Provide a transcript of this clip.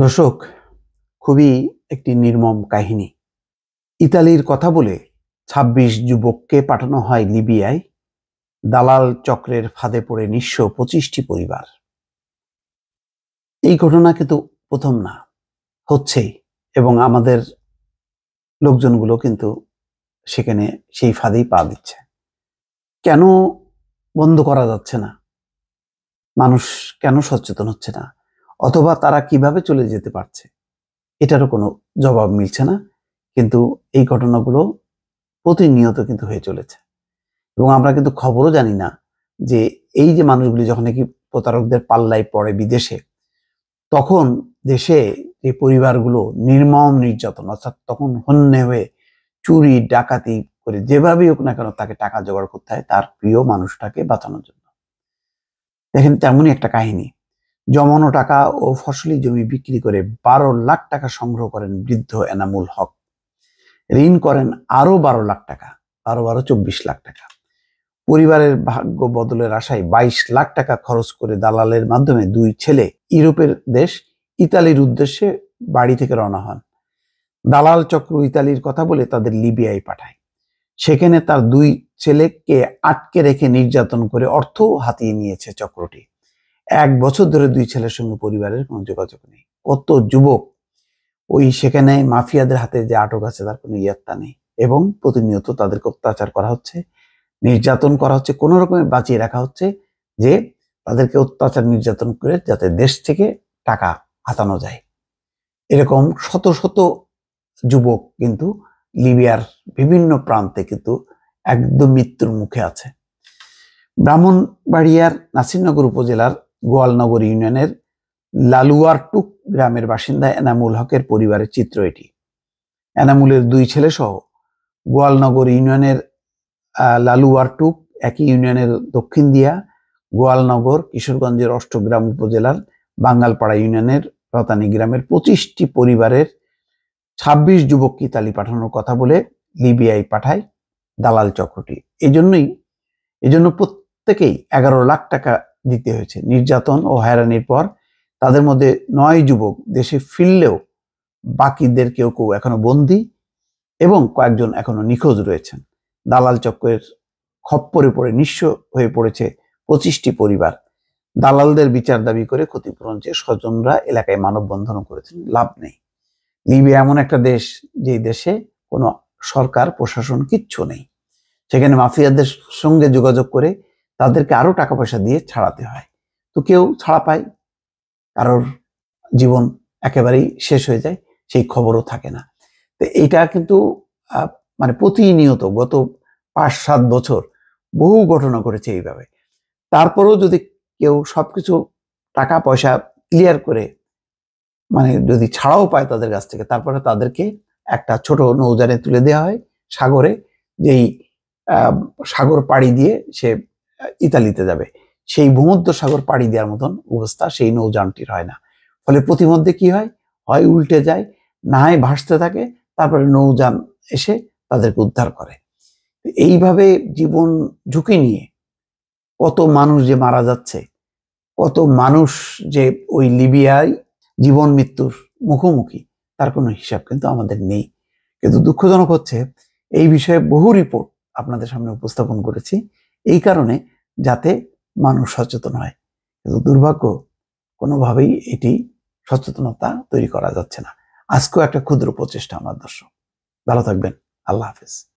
দর্শক, খুবই একটি নির্মম কাহিনী। ইতালির কথা বলে ২৬ যুবককে পাঠানো হয় লিবিয়ায়। দালাল চক্রের ফাঁদে পড়ে নিঃস্ব ২৫টি পরিবার। এই ঘটনা কিন্তু প্রথম না, হচ্ছেই, এবং আমাদের লোকজনগুলো কিন্তু সেখানে সেই ফাঁদেই পা দিচ্ছে। কেন বন্ধ করা যাচ্ছে না? মানুষ কেন সচেতন হচ্ছে না? অথবা তারা কিভাবে চলে যেতে পারছে? এটারও কোনো জবাব মিলছে না। কিন্তু এই ঘটনাগুলো প্রতিনিয়ত কিন্তু হয়ে চলেছে, এবং আমরা কিন্তু খবরও জানি না যে এই যে মানুষগুলি যখন নাকি প্রতারকদের পাল্লায় পড়ে বিদেশে, তখন দেশে যে পরিবারগুলো নির্মম নির্যাতন, অর্থাৎ তখন হন্যে হয়ে চুরি ডাকাতি করে যেভাবেই হোক না কেন তাকে টাকা জোগাড় করতে হয় তার প্রিয় মানুষটাকে বাঁচানোর জন্য। দেখেন, তেমনই একটা কাহিনী। জমানো টাকা ও ফসলি জমি বিক্রি করে ১২ লাখ টাকা সংগ্রহ করেন বৃদ্ধ এনামুল হক। ঋণ করেন আরো ১২ লাখ টাকা, ১২ লাখ টাকা। পরিবারের ভাগ্য বদলের আশায় ২২ লাখ টাকা খরচ করে দালালের মাধ্যমে দুই ছেলে ইউরোপের দেশ ইতালির উদ্দেশ্যে বাড়ি থেকে রওনা হন। দালাল চক্র ইতালির কথা বলে তাদের লিবিয়ায় পাঠায়। সেখানে তার দুই ছেলেকে আটকে রেখে নির্যাতন করে অর্থ হাতিয়ে নিয়েছে চক্রটি। ১ বছর ধরে দুই ছেলের সঙ্গে পরিবারের কোনো যোগাযোগ নেই। কত যুবক ওই সেখানে মাফিয়াদের হাতে যে আটক আছে তার কোনো ইয়ত্তা নেই, এবং প্রতিনিয়ত তাদেরকে অত্যাচার করা হচ্ছে, নির্যাতন করা হচ্ছে, কোনো রকমে বাঁচিয়ে রাখা হচ্ছে, যে তাদেরকে অত্যাচার নির্যাতন করে যাতে দেশ থেকে টাকা হাতানো যায়। এরকম শত শত যুবক কিন্তু লিবিয়ার বিভিন্ন প্রান্তে কিন্তু একদম মৃত্যুর মুখে আছে। ব্রাহ্মণবাড়িয়ার নাসিরনগর উপজেলার গোয়ালনগর ইউনিয়নের লালুয়ারটুক গ্রামের বাসিন্দা এনামুল হকের পরিবারের চিত্র এটি। এনামুলের দুই ছেলে সহ গোয়ালনগর ইউনিয়নের লালুয়ারটুক, একই ইউনিয়নের দক্ষিণ দিয়া গোয়ালনগর, কিশোরগঞ্জের অষ্টগ্রাম উপজেলার বাঙ্গালপাড়া ইউনিয়নের রতানি গ্রামের ২৫টি পরিবারের ২৬ যুবককে ইতালি পাঠানোর কথা বলে লিবিয়ায় পাঠায় দালাল চক্রটি। এজন্য প্রত্যেকেই ১১ লাখ টাকা দিতে হয়েছে। নির্যাতন ও হয়রানির পর তাদের মধ্যে ৯ যুবক দেশে ফিরলেও বাকিদের কেউ কেউ এখনো বন্দী এবং কয়েকজন এখনো নিখোঁজ রয়েছেন। দালাল চক্রের খপ্পরে পড়ে নিঃস্ব হয়ে পড়েছে ২৫টি পরিবার। দালালদের বিচার দাবি করে ক্ষতিপূরণ চেয়ে স্বজনরা এলাকায় মানববন্ধনও করেছেন, লাভ নেই। লিবিয়া এমন একটা দেশ যে দেশে কোনো সরকার প্রশাসন কিচ্ছু নেই। সেখানে মাফিয়াদের সঙ্গে যোগাযোগ করে তাদেরকে আরো টাকা পয়সা দিয়ে ছাড়াতে হয়। তো কেউ ছাড়া পায়, কারোর জীবন একেবারেই শেষ হয়ে যায়, সেই খবরও থাকে না। তো এইটা কিন্তু মানে প্রতিনিয়ত গত ৫-৭ বছর বহু ঘটনা ঘটেছে এইভাবে। তারপরেও যদি কেউ সবকিছু টাকা পয়সা ক্লিয়ার করে, মানে যদি ছাড়াও পায় তাদের কাছ থেকে, তারপরে তাদেরকে একটা ছোট নৌযানে তুলে দেওয়া হয় সাগরে, যেই সাগর পাড়ি দিয়ে সে ইতালিতে যাবে, সেই ভূমধ্য সাগর পাড়ি দেওয়ার মতন অবস্থা সেই নৌযানটির হয় না। ফলে প্রতিমধ্যে কি হয়, হয় উল্টে যায়, না হয় ভাসতে থাকে, তারপরে নৌযান এসে তাদেরকে উদ্ধার করে। এইভাবে জীবন ঝুঁকি নিয়ে কত মানুষ যে মারা যাচ্ছে, কত মানুষ যে ওই লিবিয়ায় জীবন মৃত্যুর মুখোমুখি, তার কোনো হিসাব কিন্তু আমাদের নেই। কিন্তু দুঃখজনক হচ্ছে, এই বিষয়ে বহু রিপোর্ট আপনাদের সামনে উপস্থাপন করেছি এই কারণে যাতে মানুষ সচেতন হয়, কিন্তু দুর্ভাগ্য কোনোভাবেই এটি সচেতনতা তৈরি করা যাচ্ছে না। আজকেও একটা ক্ষুদ্র প্রচেষ্টা আমার। দর্শক, ভালো থাকবেন। আল্লাহ হাফেজ।